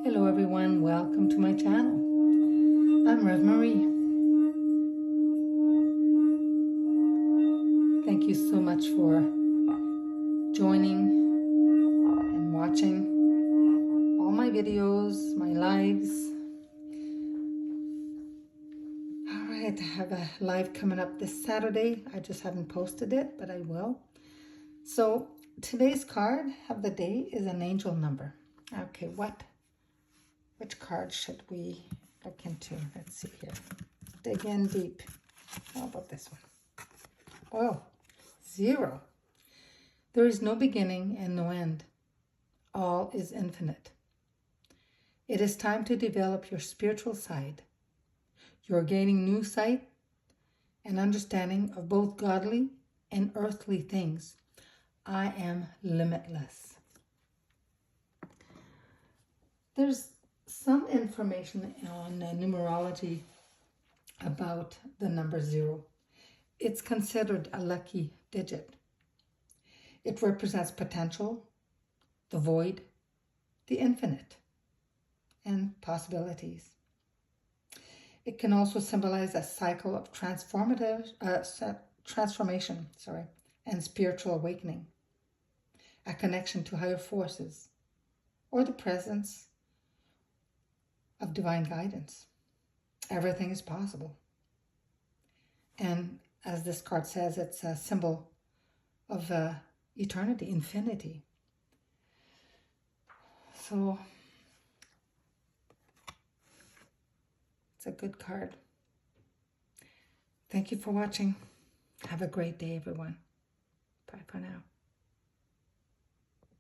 Hello everyone, welcome to my channel. I'm Rev Marie. Thank you so much for joining and watching all my videos, my lives. Alright, I have a live coming up this Saturday. I just haven't posted it, but I will. So today's card of the day is an angel number. Okay, which card should we look into? Let's see here. Dig in deep. How about this one? Oh, 0. There is no beginning and no end. All is infinite. It is time to develop your spiritual side. You're gaining new sight and understanding of both godly and earthly things. I am limitless. There's some information on numerology about the number 0. It's considered a lucky digit. It represents potential, the void, the infinite, and possibilities. It can also symbolize a cycle of transformation, and spiritual awakening, a connection to higher forces, or the presence of divine guidance. Everything is possible. And as this card says, it's a symbol of eternity, infinity. So it's a good card. Thank you for watching. Have a great day, everyone. Bye for now.